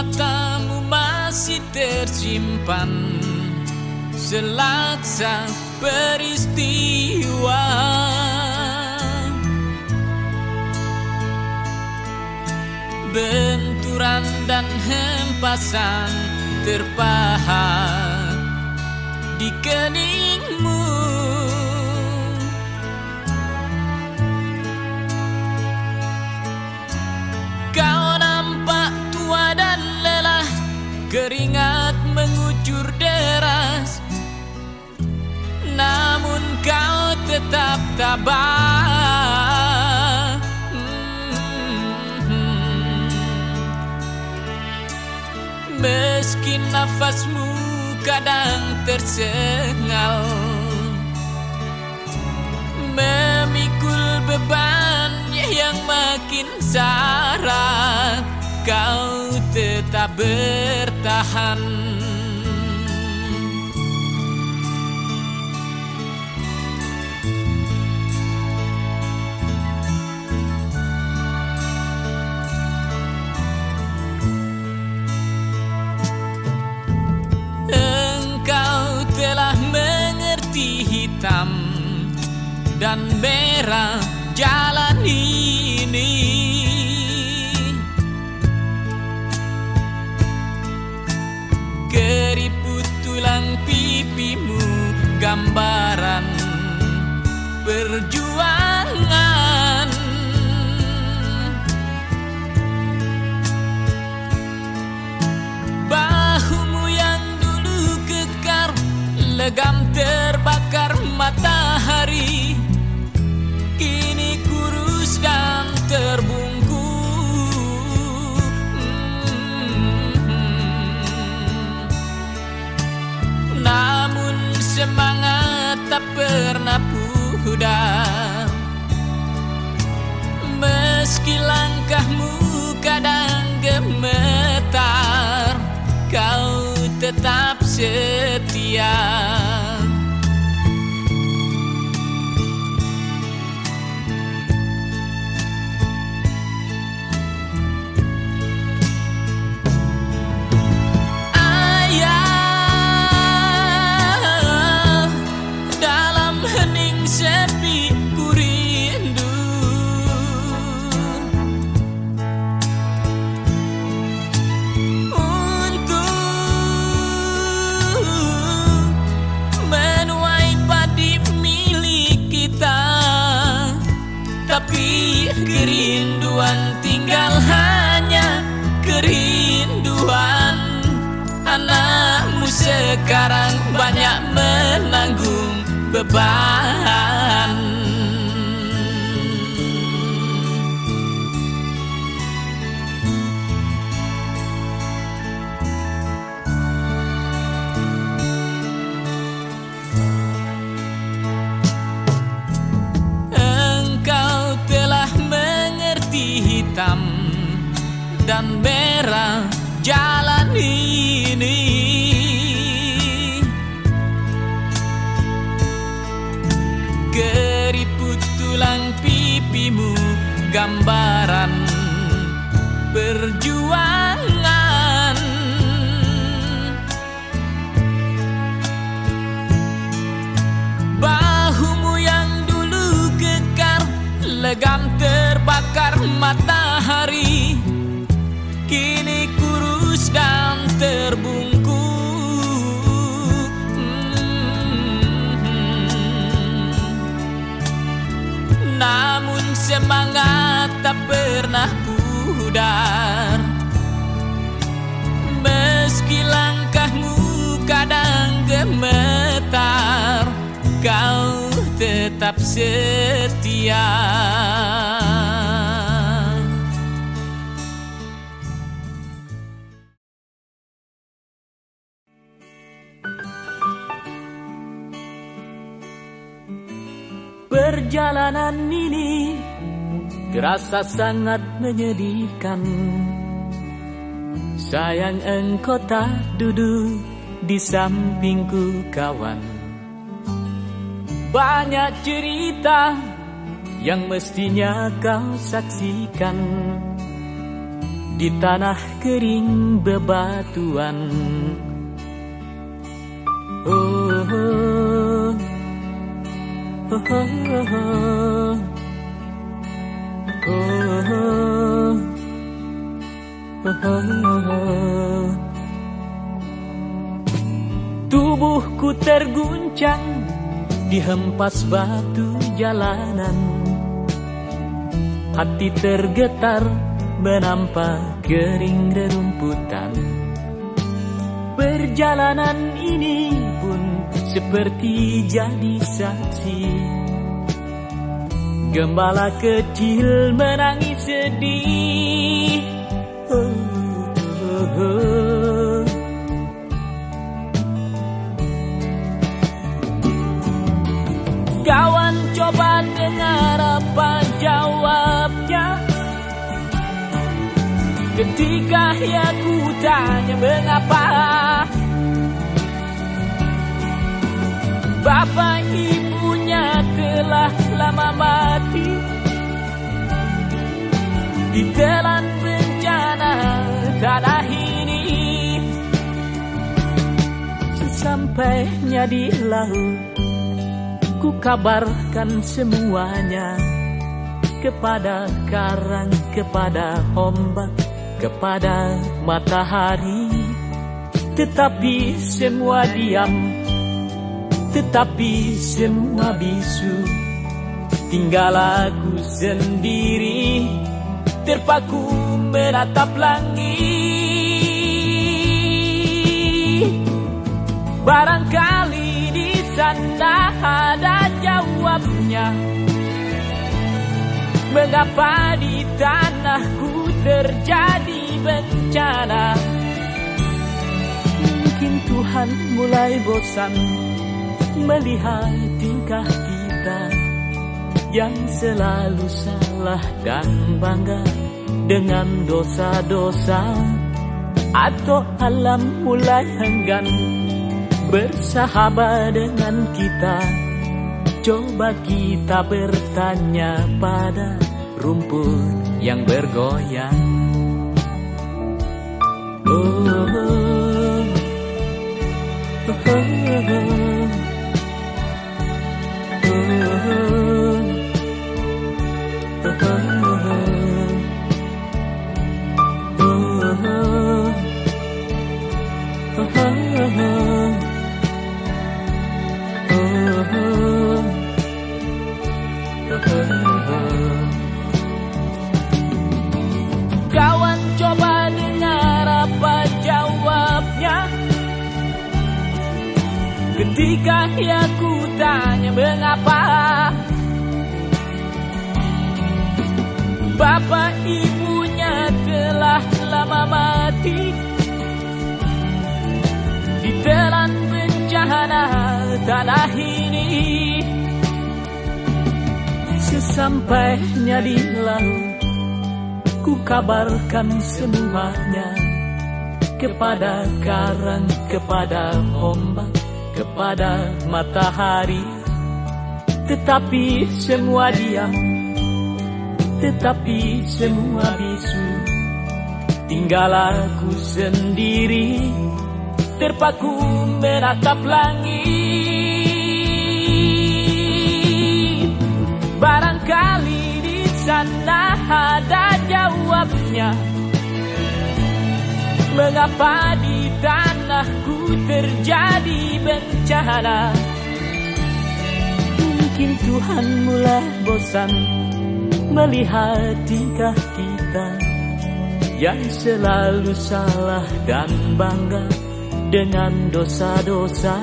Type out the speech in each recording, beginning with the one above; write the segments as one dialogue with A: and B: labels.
A: matamu masih tersimpan selaksa peristiwa. Benturan dan hempasan terpahat di keningmu. Kau nampak tua dan lelah, keringat mengucur deras, namun kau tetap tabah. Meski nafasmu kadang tersengal, memikul beban yang makin syarat, kau tetap bertahan. Engkau telah mengerti hitam dan merah jalan ini. Keriput tulang pipimu gambaran perjuangan. Bahumu yang dulu kekar, legam terbakar matahari, kini kurus dan terbungkus. Namun semangat tak pernah pudar, meski langkahmu kadang gemetar, kau tetap setia. Tapi kerinduan tinggal hanya kerinduan. Anakmu sekarang banyak menanggung beban. Hitam dan merah jalan ini. Keriput tulang pipimu gambaran perjuangan. Bahumu yang dulu kekar, legam terbakar matahari, kini kurus dan terbungkus. Namun semangat tak pernah pudar, meski langkahmu kadang gemetar, kau tetap setia. Perjalanan ini terasa sangat menyedihkan. Sayang engkau tak duduk di sampingku kawan. Banyak cerita yang mestinya kau saksikan. di tanah kering bebatuan. Oh, oh, oh, oh, oh, oh, oh, oh. Tubuhku terguncang dihempas batu jalanan. Hati tergetar menampak kering rerumputan. Perjalanan ini pun seperti jadi saksi. Gembala kecil menangis sedih. Oh, oh, oh. Kawan coba dengar apa jawabnya ketika aku tanya mengapa. Bapak ibunya telah lama mati ditelan bencana tanah ini. Sesampainya di laut, ku kabarkan semuanya kepada karang, kepada ombak, kepada matahari. Tetapi semua diam, tetapi semua bisu. Tinggal aku sendiri terpaku menatap langit. Barangkali di sana ada jawabnya. Mengapa di tanahku terjadi bencana? Mungkin Tuhan mulai bosan melihat tingkah kita yang selalu salah dan bangga dengan dosa-dosa. Atau alam mulai enggan bersahabat dengan kita. Coba kita bertanya pada rumput yang bergoyang. Oh, oh, oh, oh, kawan coba dengar apa jawabnya ketika aku tanya mengapa. Bapak ibunya telah lama mati ditelan bencana tanah ini. Sesampainya di laut, ku kabarkan semuanya kepada karang, kepada ombak, kepada matahari. Tetapi semua diam, tetapi semua bisu. Tinggal aku sendiri terpaku menatap langit. Barangkali di sana ada jawabnya. Mengapa di tanahku terjadi bencana? Mungkin Tuhan mulai bosan melihat tingkah kita yang selalu salah dan bangga dengan dosa-dosa.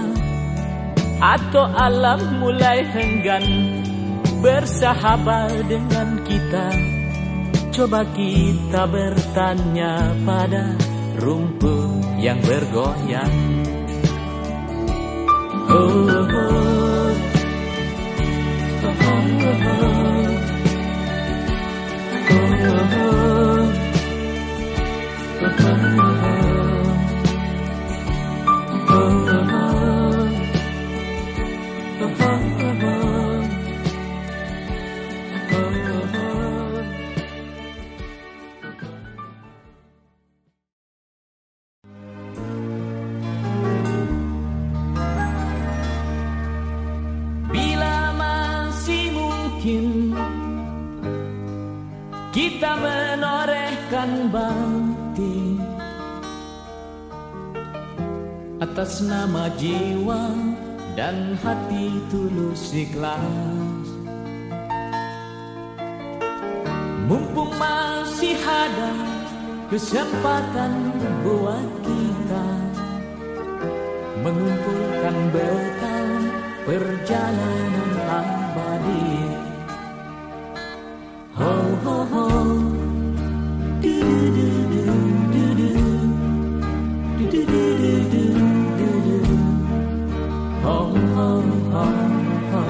A: Atau alam mulai enggan bersahabat dengan kita. Coba kita bertanya pada rumput yang bergoyang. Oh, oh, oh, oh, oh, oh, oh. kita menorehkan bakti atas nama jiwa dan hati tulus ikhlas. Mumpung masih ada kesempatan buat kita mengumpulkan bekal perjalanan abadi. Ho ho ho, du du du du du du, du du du du du du, ho ho ho ho.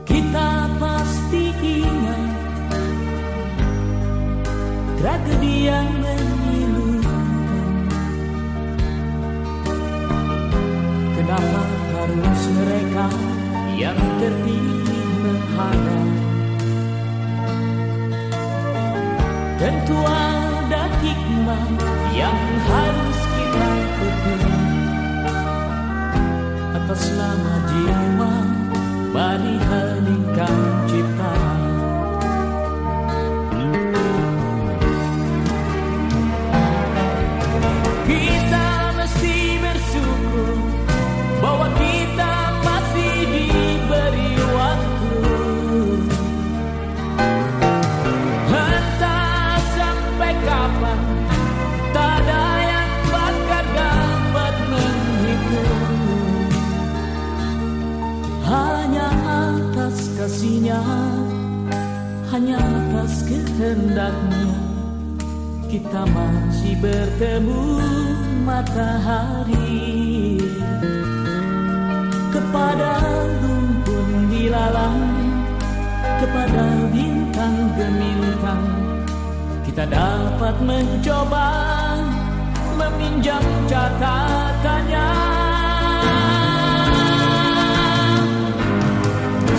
A: Kita pasti ingat tragedi yang memilukan. Kenapa harus mereka yang terpilih menghadap? Tentu ada hikmah yang harus kita petik. Atas nama jiwa mari heningkan cipta. Kita mesti bersyukur bahwa kita masih diberi waktu. Entah sampai kapan, tak ada yang bakal dapat menghitung. Hanya atas kasih-Nya, hanya atas kehendak-Nya, kita masih bertemu matahari. Kepada rumpun dilalang, kepada bintang gemintang, kita dapat mencoba meminjam catatannya.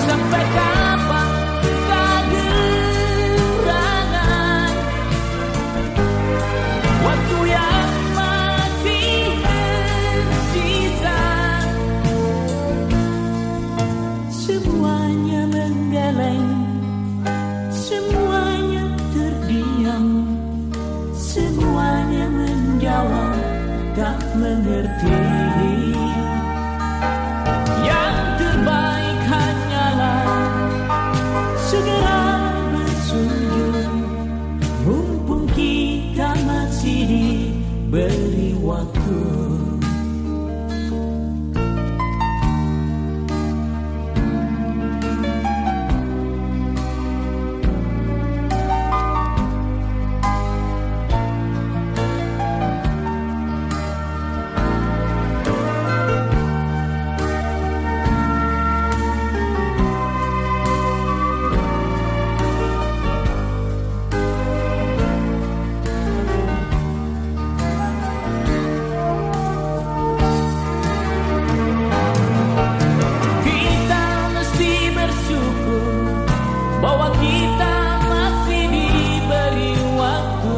A: Sampai kapan kegerangan waktu yang masih tersisa? Semuanya menggeleng, semuanya terdiam, semuanya menjawab tak mengerti. Yang terbaik hanyalah segera bersujud, mumpung kita masih diberi waktu. Bahwa kita masih diberi waktu.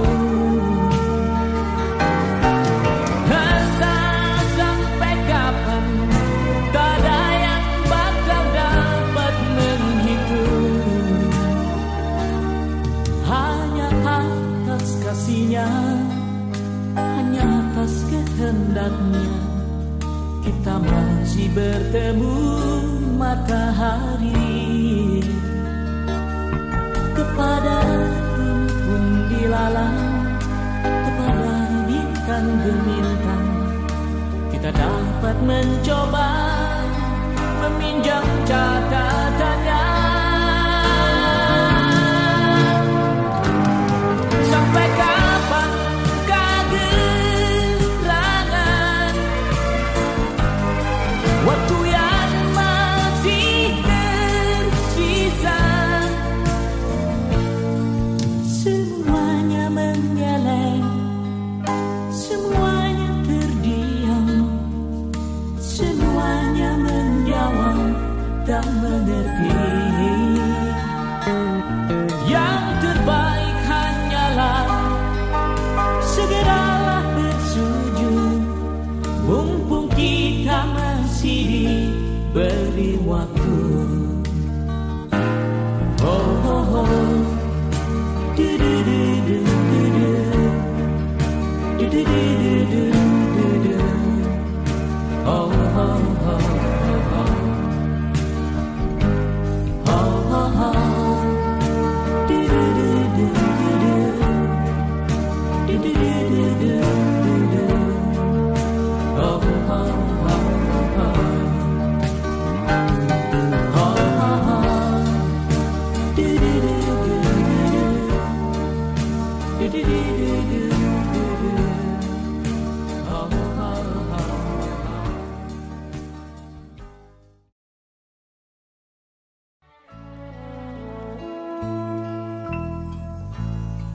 A: Entah sampai kapan, tak ada yang bakal dapat menghitung. Hanya atas kasih-Nya, hanya atas kehendak-Nya, kita masih bertemu matahari. Kepada rumpun dilalang, kepada bintang gemintang, kita dapat mencoba meminjam catatannya. Sampai kapan kegerangan waktu yang masih tersisa? Semuanya menggeleng, semuanya terdiam, semuanya menjawab tak mengerti.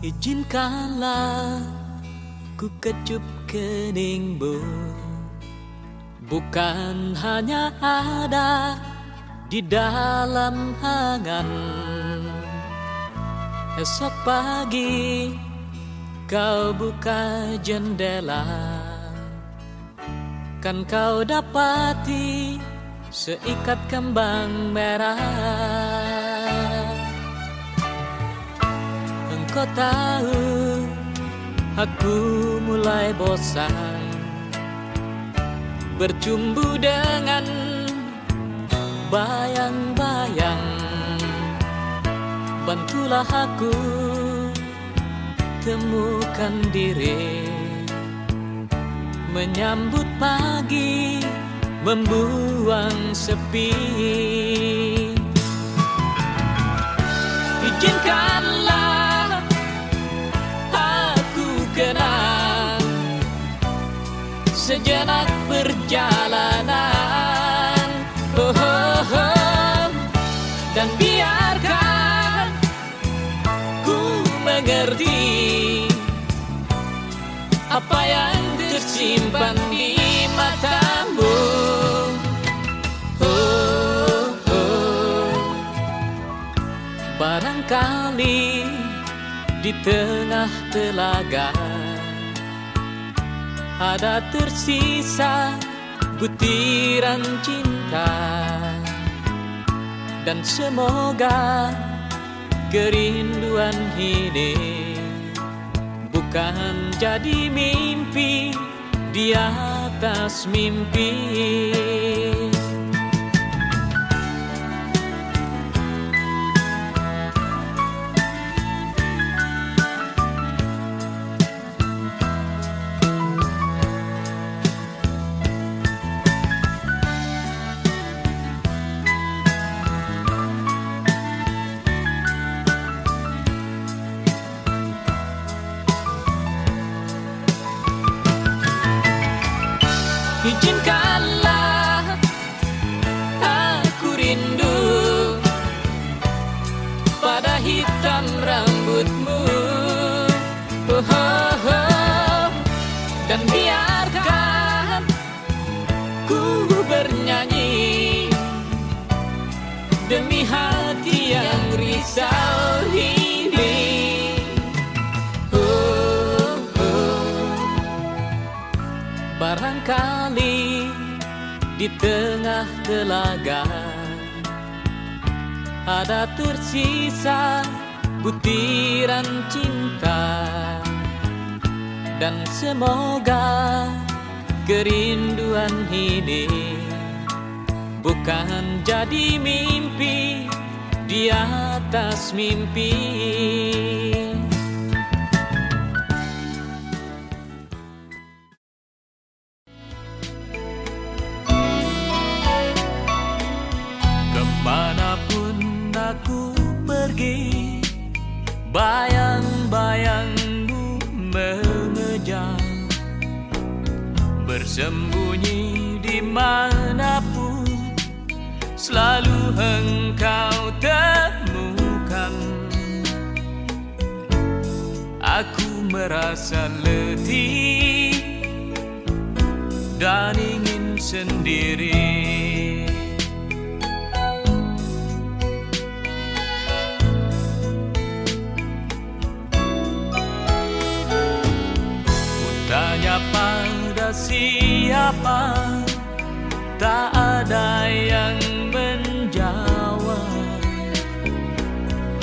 A: Izinkanlah ku kecup keningmu, bukan hanya ada di dalam angan. Esok pagi kau buka jendela, kan kau dapati seikat kembang merah. Engkau tahu aku mulai bosan bercumbu dengan bayang-bayang. Bantulah aku temukan diri, menyambut pagi, membuang sepi. Izinkanlah aku kenang sejenak perjalanan, dan biarkan ku mengerti apa yang tersimpan di matamu. Barangkali di tengah telaga ada tersisa butiran cinta, dan semoga kerinduan ini bukan jadi mimpi di atas mimpi. Izinkanlah aku rindu pada hitam rambutmu, dan biarkan ku bernyanyi demi hati yang risau ini. Barangkali di tengah telaga ada tersisa butiran cinta, dan semoga kerinduan ini bukan jadi mimpi di atas mimpi. Kemanapun aku pergi, bayang-bayangmu mengejar. Bersembunyi dimanapun, selalu engkau temukan. Aku merasa letih dan ingin sendiri. Tanya pada siapa, tak ada yang menjawab.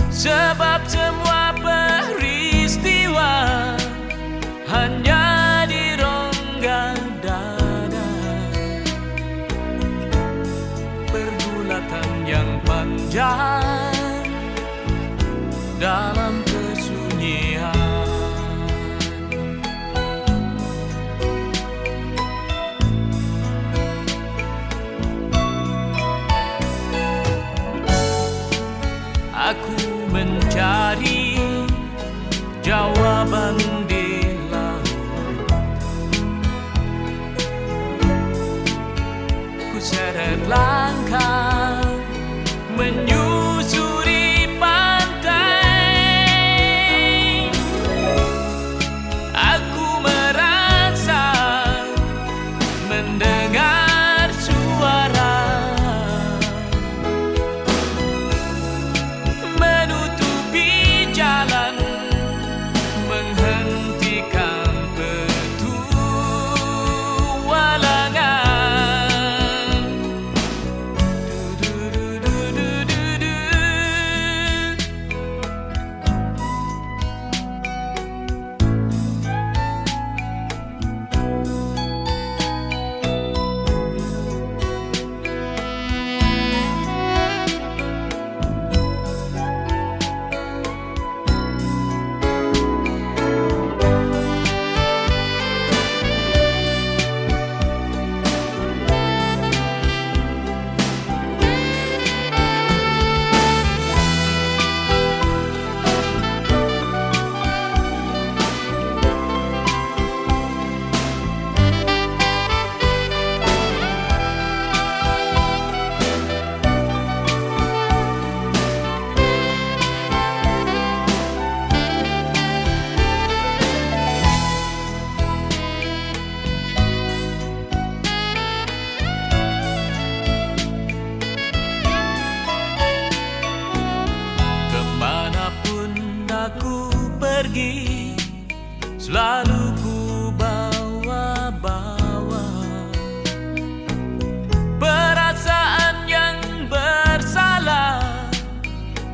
A: Sebab semua peristiwa hanya di rongga dada. Pergulatan yang panjang dalam kesunyian. Aku mencari jawaban di laut. Ku seret langkah menyusuri pantai.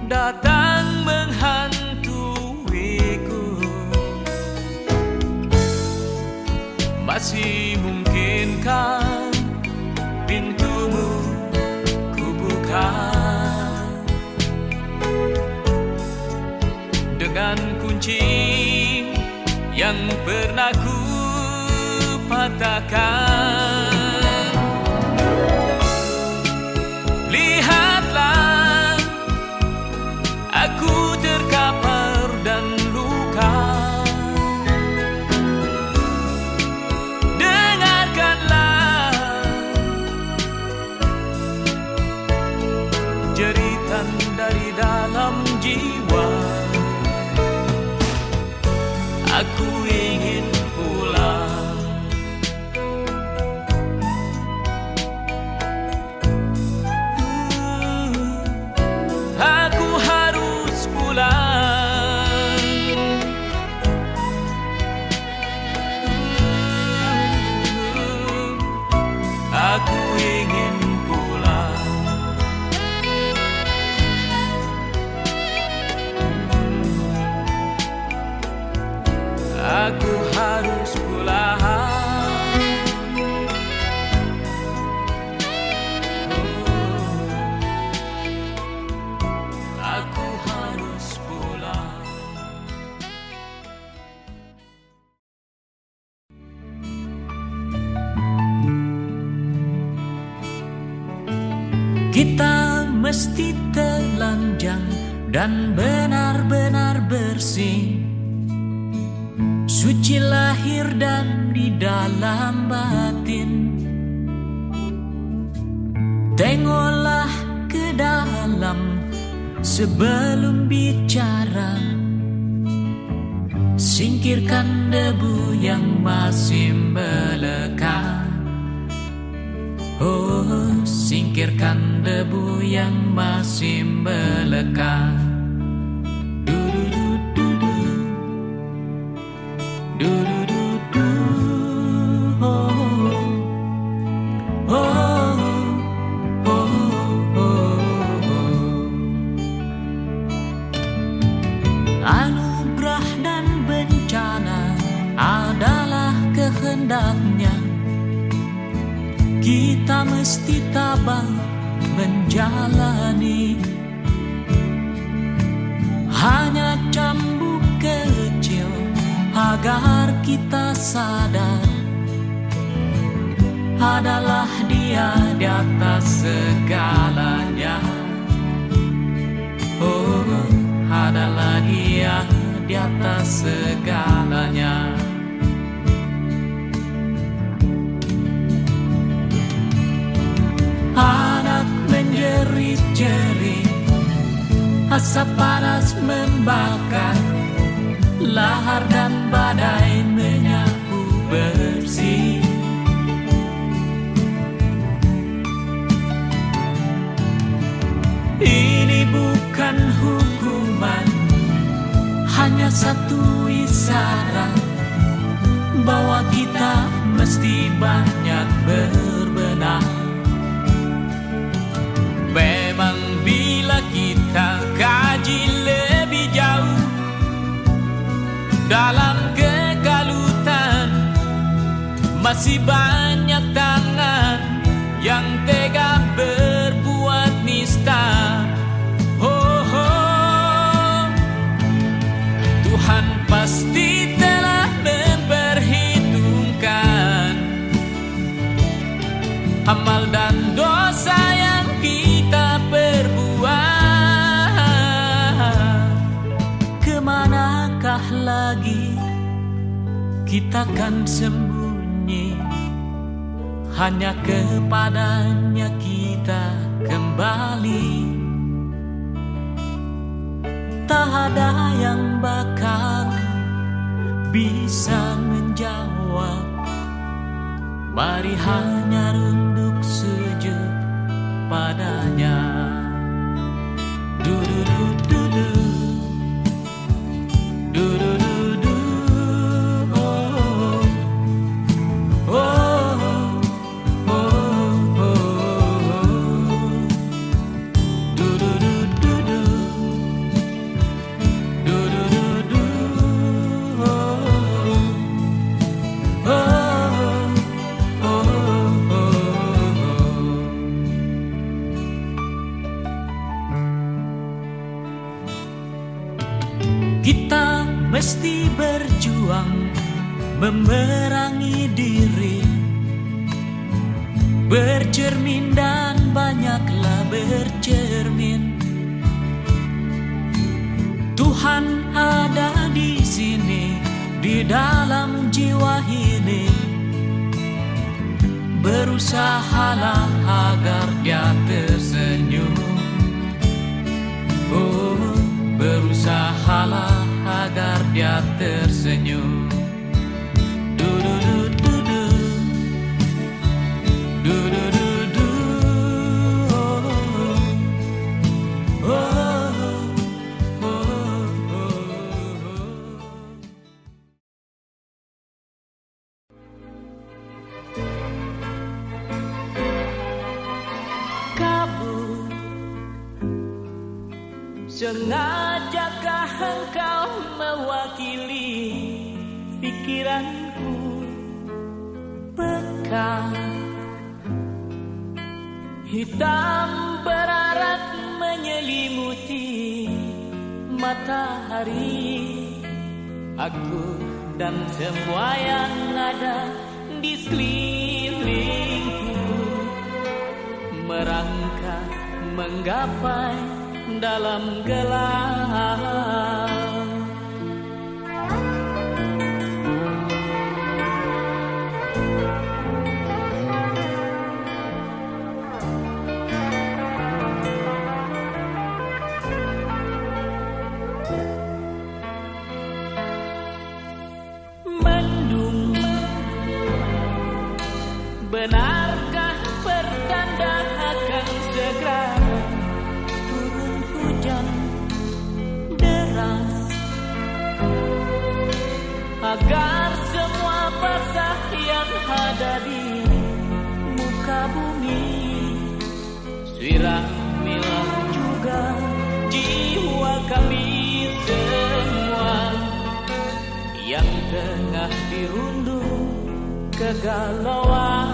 A: datang menghantuiku. Masih mungkinkah pintumu ku buka dengan kunci yang pernah ku patahkan? Lihatlah, aku terkapar dan luka. Dengarkanlah jeritan dari dalam jiwa. Aku ingin pulang. Aku harus pulang. Aku ingin pulang. Aku harus pulang. Aku harus pulang. Kita mesti telanjang dan benar-benar bersih, suci lahir dan di dalam batin. Tengoklah ke dalam sebelum bicara. Singkirkan debu yang masih melekat. Oh, singkirkan debu yang masih melekat. Anugerah dan bencana adalah kehendaknya. Kita mesti tabah menjalani. Hanya cambuk kecil agar kita sadar adalah Dia di atas segalanya. Oh, adalah Dia di atas segalanya. Anak menjerit-jerit, asap panas membakar, lahar dan badai menyapu bersih. Ini bukan hukuman, hanya satu isyarat bahwa kita mesti banyak berbenah. Memang bila kita kaji lebih jauh dalam kekalutan, masih banyak tangan yang tega berbuat nista. Oh, oh, Tuhan pasti telah memperhitungkan amal dan dosa yang kita perbuat. Kemanakah lagi kita kan sembunyi? Hanya kepadanya kita kembali. Tak ada yang bakal bisa menjawab. Mari hanya runduk sujud padanya. Du-du-du-du-du, du-du-du-du, oh, oh, oh, oh, oh, du-du-du-du-du. Kita mesti berjuang memerangi diri, bercermin dan banyaklah bercermin. Tuhan ada di sini, di dalam jiwa ini. Berusahalah agar dia tersenyum. Oh, berusahalah agar dia tersenyum. Du-du-du-du-du. Du-du-du-du. Oh, oh, oh, oh, oh. Kabut, sengajakah engkau mewakili pikiranku? Pekat hitam berarak menyelimuti matahari. Aku dan semua yang ada di sekelilingku merangkak menggapai dalam gelap. Mendung, benarkah pertanda akan segera turun hujan deras, agar semua basah yang ada di muka bumi? Siramilah juga jiwa kami semua yang tengah dirundung kegalauan.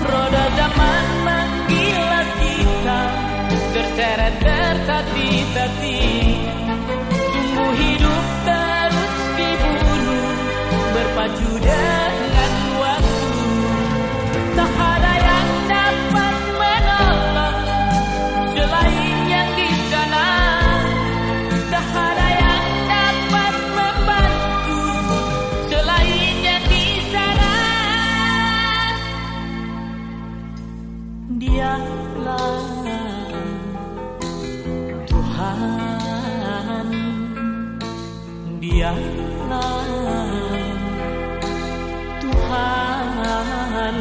A: Roda zaman menggila kita, terseret tertati-tati. Sungguh hidup terus dibunuh, berpacu dengan waktu. Tak ada yang dapat menolong selain yang di sana. Tak ada yang dapat membantu selain yang di sana. Dialah Tuhan, dialah Tuhan.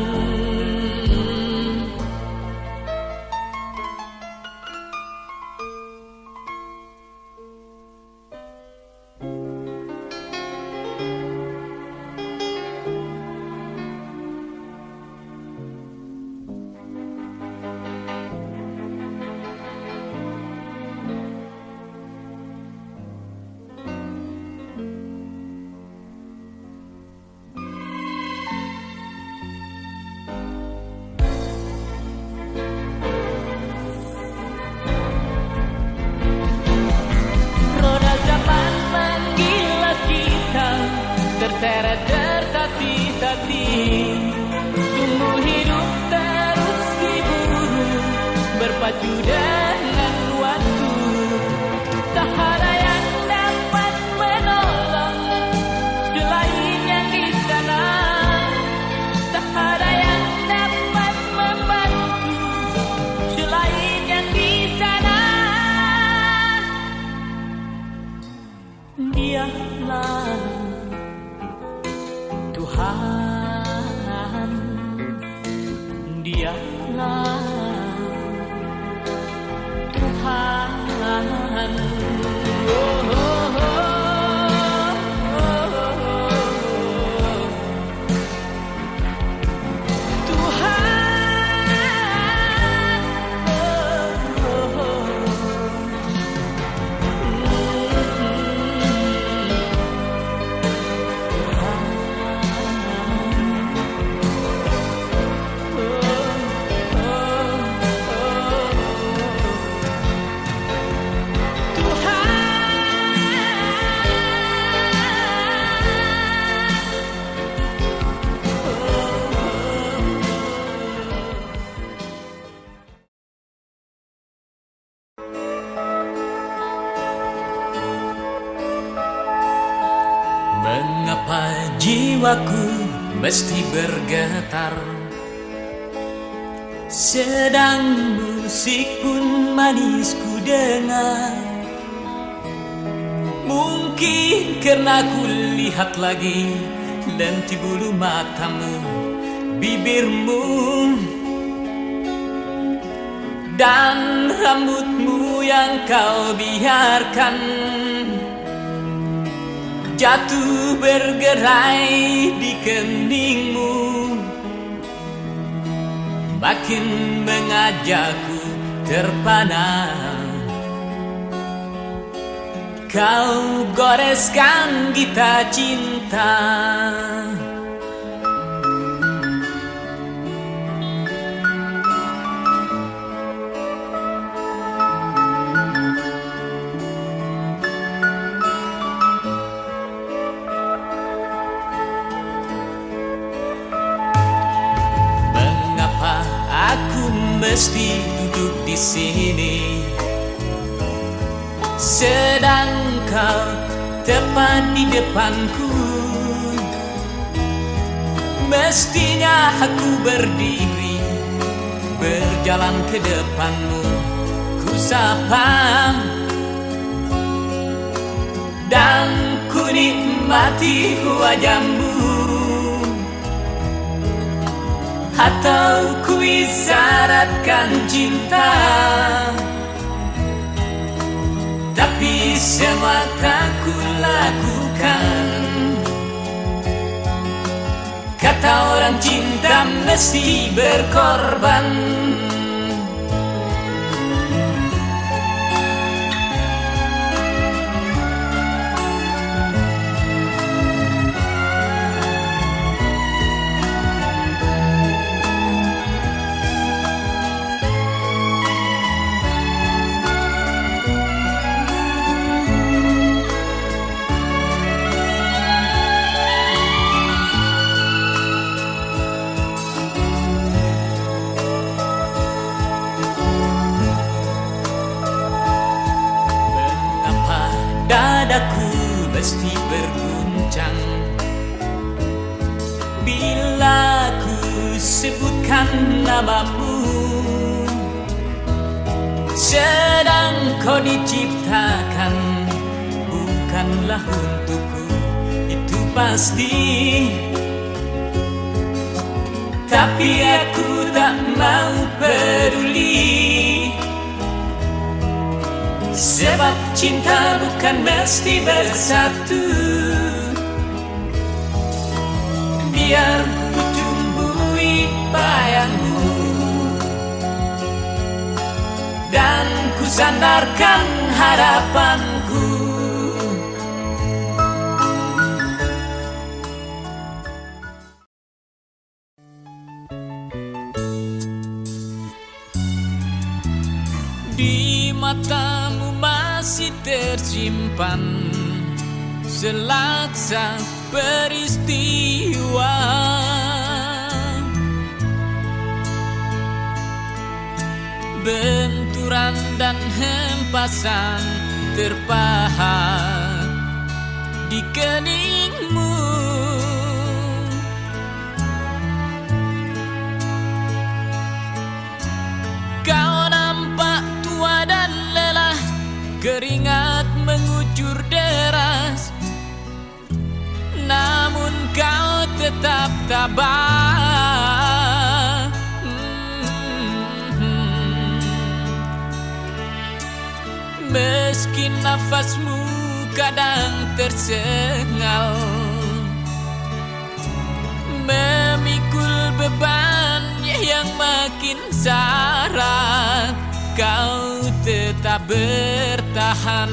A: Roda zaman menggila kita, terseret tertati-tati. Sungguh hidup terus diburu, berpacu dengan waktu. Tak ada yang dapat menolong selain yang di sana. Tak ada yang dapat membantu selain yang di sana. Dialah Tuhan, dialah Tuhan. Oh, oh, oh, oh, oh. Tuhan, oh, oh, oh. Oh, jiwaku mesti bergetar, sedang musik pun manis ku dengar. Mungkin karena ku lihat lagi lenti bulu matamu, bibirmu, dan rambutmu yang kau biarkan jatuh bergerai di keningmu, makin mengajakku terpana. Kau goreskan kita cinta, mengapa aku mesti duduk di sini sedang kau tepat di depanku? Mestinya aku berdiri berjalan ke depanmu, ku sapa dan ku nikmati wajahmu, atau ku isyaratkan cinta. Tapi semua tak ku lakukan. Kata orang cinta mesti berkorban. Dadaku mesti berguncang bila ku sebutkan namamu, sedang kau diciptakan bukanlah untukku, itu pasti. Tapi aku tak mau peduli, sebab cinta bukan mesti bersatu. Biar ku tumbuhi bayangmu dan ku sandarkan harapanku. Di matamu masih tersimpan selaksa peristiwa, benturan dan hempasan terpahat di keningmu. Kau nampak tua dan lelah, keringat mengucur deras, namun kau tetap tabah. Meski nafasmu kadang tersengal, memikul beban yang makin syarat, kau tetap bertahan.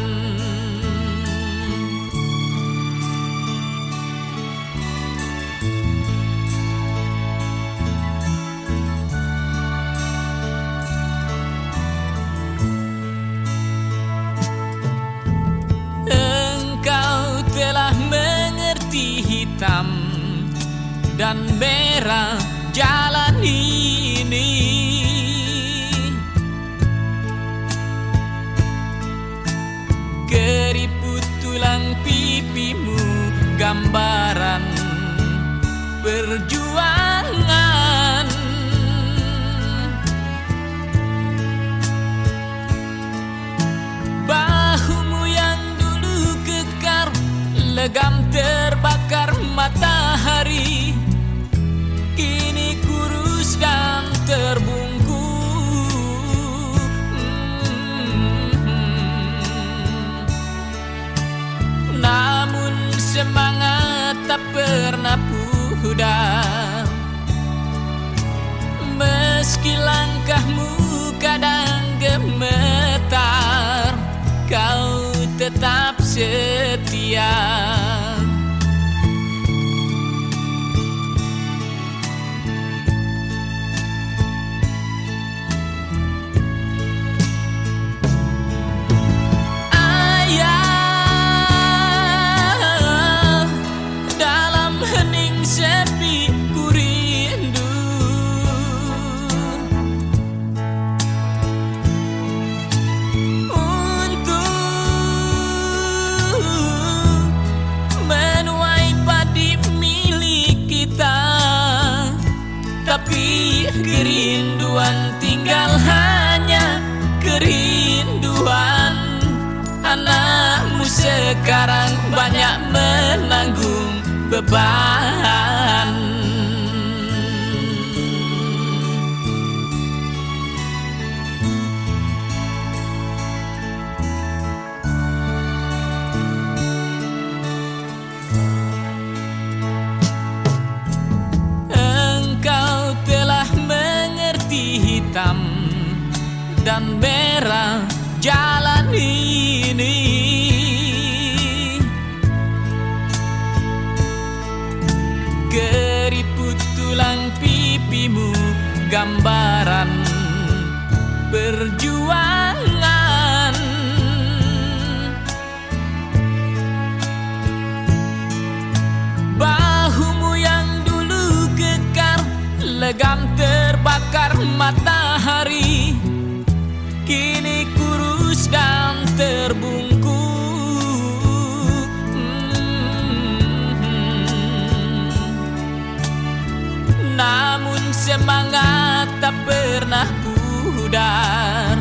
A: Engkau telah mengerti hitam dan merah jalan ini, keriput tulang pipimu gambaran Meski langkahmu kadang gemetar, kau tetap setia. Ayah, dalam hening sepi ku rindu tapi kerinduan tinggal hanya kerinduan. Anakmu sekarang banyak menanggung beban. Hitam dan merah jalan ini, keriput tulang pipimu gambaran perjuangan. Bahumu yang dulu kekar legam terbakar matahari, kini kurus dan terbungkus. Namun semangat tak pernah pudar.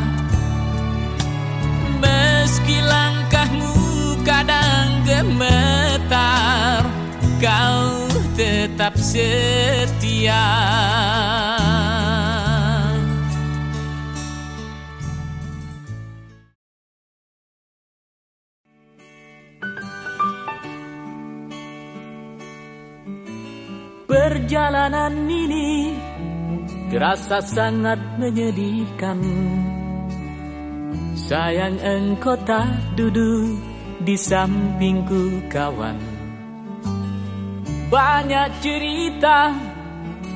A: Meski langkahmu kadang gemetar, kau tetap setia. Perjalanan ini terasa sangat menyedihkan. Sayang engkau tak duduk di sampingku kawan. Banyak cerita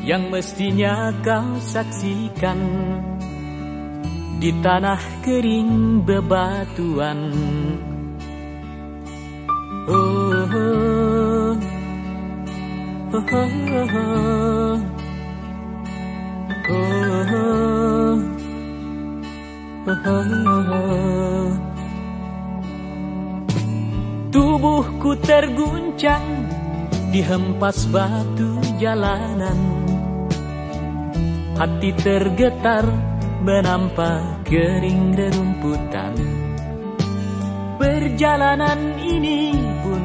A: yang mestinya kau saksikan di tanah kering bebatuan. Oh, oh, oh, oh, oh, oh, oh. Tubuhku terguncang dihempas batu jalanan, hati tergetar menampak kering rerumputan. Perjalanan ini pun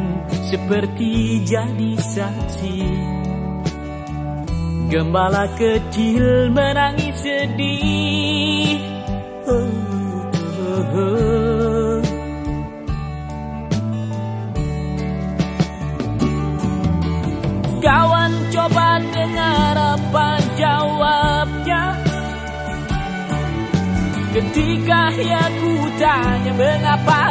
A: seperti jadi saksi, gembala kecil menangis sedih. Oh, oh, oh. Kawan coba dengar apa jawabnya ketika aku tanya mengapa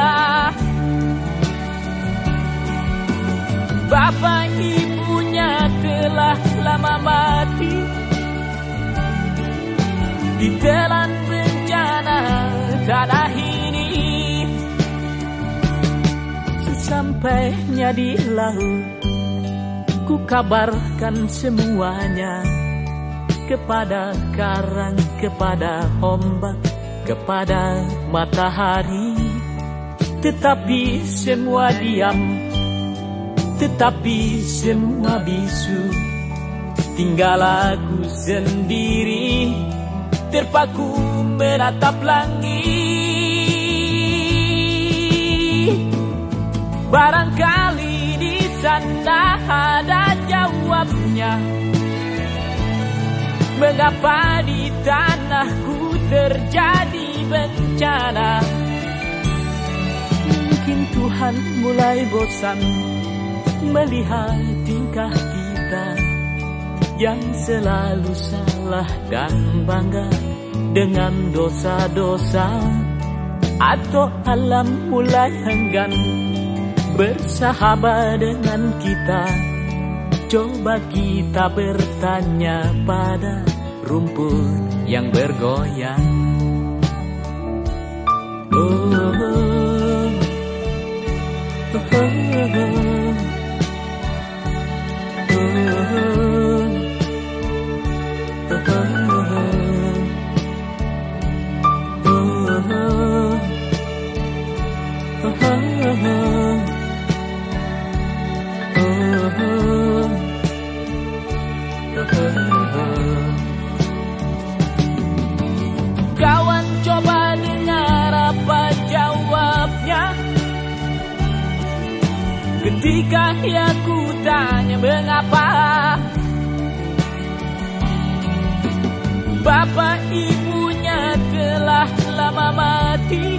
A: bapak ibunya telah lama mati ditelan bencana tanah ini. Sesampainya di laut, ku kabarkan semuanya kepada karang, kepada ombak, kepada matahari. Tetapi semua diam, tetapi semua bisu. Tinggal aku sendiri terpaku menatap langit. Barangkali di sana ada jawabnya, mengapa di tanahku terjadi bencana. Mungkin Tuhan mulai bosan melihat tingkah kita yang selalu salah dan bangga dengan dosa-dosa, atau alam mulai enggan bersahabat dengan kita. Coba kita bertanya pada rumput yang bergoyang. Oh, oh, oh, oh, kawan, coba dengar apa jawabnya ketika aku tanya mengapa bapak ibunya telah lama mati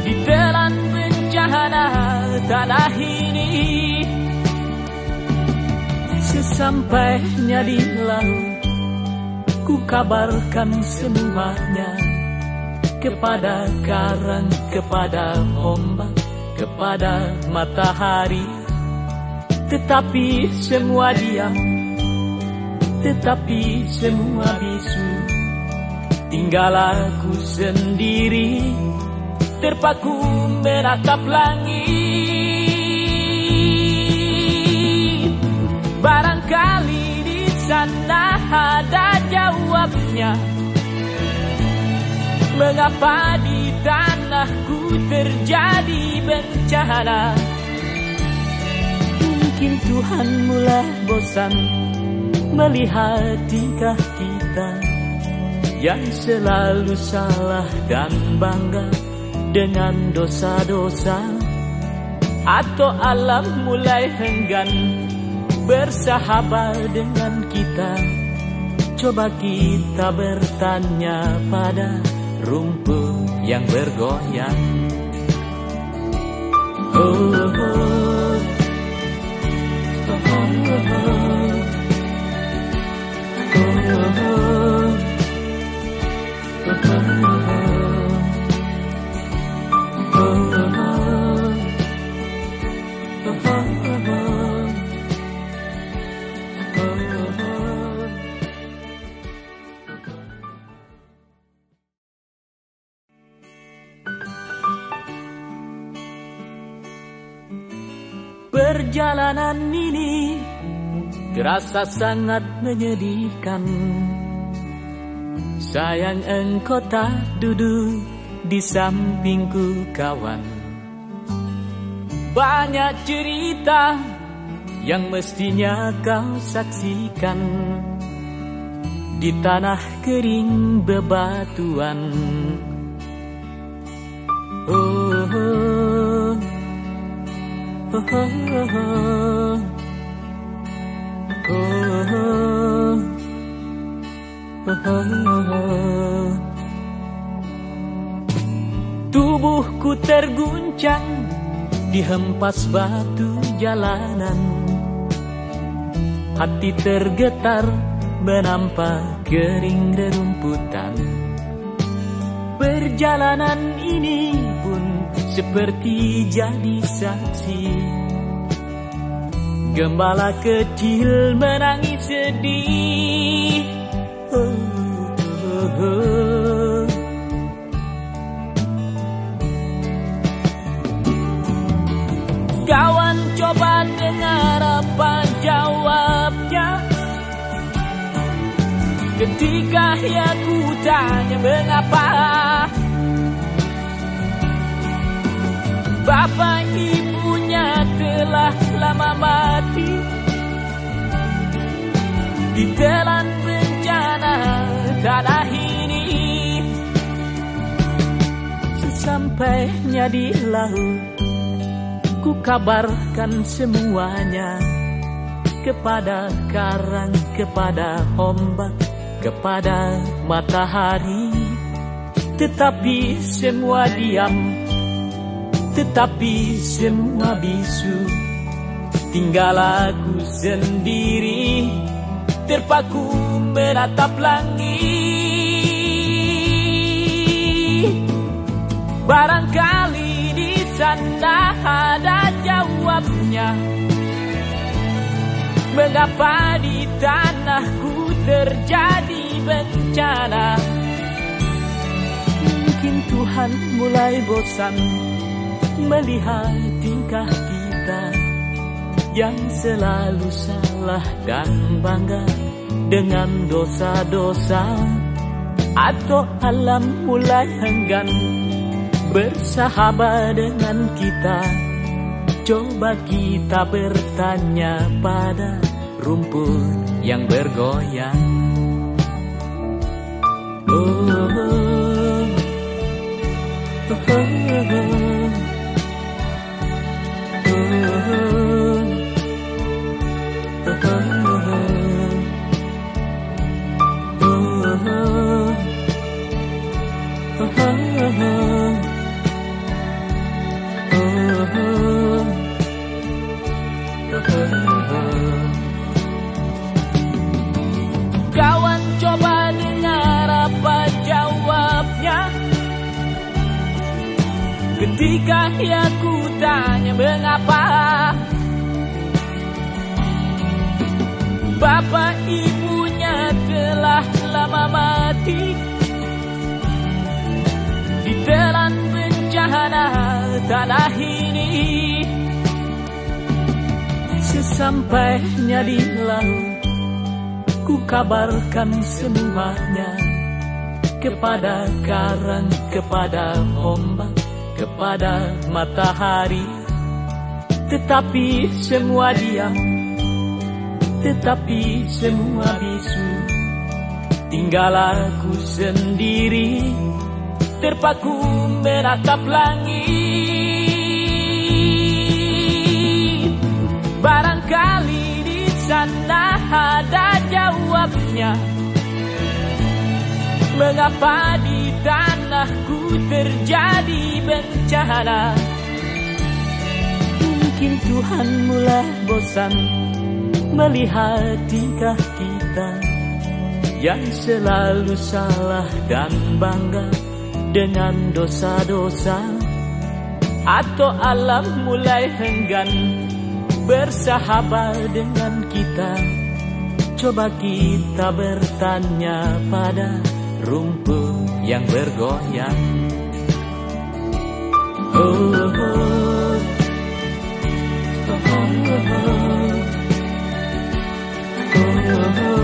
A: ditelan bencana tanah ini. Sesampainya di laut, ku kabarkan semuanya kepada karang, kepada ombak, kepada matahari. Tetapi semua diam, tetapi semua bisu. Tinggal aku sendiri terpaku menatap langit. Barangkali di sana ada jawabnya, mengapa di tanahku terjadi bencana. Mungkin Tuhan mulai bosan melihat tingkah kita yang selalu salah dan bangga dengan dosa-dosa, atau alam mulai enggan bersahabat dengan kita. Coba kita bertanya pada rumput yang bergoyang. Oh, oh, oh, oh, perjalanan ini terasa sangat menyedihkan. Sayang engkau tak duduk di sampingku kawan. Banyak cerita yang mestinya kau saksikan di tanah kering bebatuan. Oh, oh, oh, oh, oh. Tubuhku terguncang dihempas batu jalanan. Hati tergetar menampak kering rerumputan. Perjalanan ini pun seperti jadi saksi. Gembala kecil menangis sedih. Oh, oh, oh. Kawan, coba dengar apa jawabnya ketika aku tanya mengapa bapak ibunya telah lama mati ditelan bencana tanah ini. Sesampainya di laut, ku kabarkan semuanya kepada karang, kepada ombak, kepada matahari. Tetapi semua diam, tetapi semua bisu. tinggal aku sendiri, terpaku menatap langit. Barangkali di sana ada jawabnya, mengapa di tanahku terjadi bencana. Mungkin Tuhan mulai bosan melihat tingkah kita yang selalu salah dan bangga dengan dosa-dosa, atau alam mulai enggan bersahabat dengan kita. Coba kita bertanya pada rumput yang bergoyang. Oh, oh, oh, oh, kawan, coba dengar apa jawabnya ketika aku tanya mengapa bapak ibunya telah lama mati ditelan bencana tanah ini. Sesampainya di laut, ku kabarkan semuanya kepada karang, kepada ombak, kepada matahari. Tetapi semua diam, tetapi semua bisu. Tinggal aku sendiri, terpaku menatap langit. Barangkali di sana ada jawabnya, mengapa di tanahku terjadi bencana. Mungkin Tuhan mulai bosan melihat tingkah kita yang selalu salah dan bangga dengan dosa-dosa, atau alam mulai enggan bersahabat dengan kita. Coba kita bertanya pada rumput yang bergoyang. Oh, oh, oh. Oh, oh, oh. Oh, oh, oh.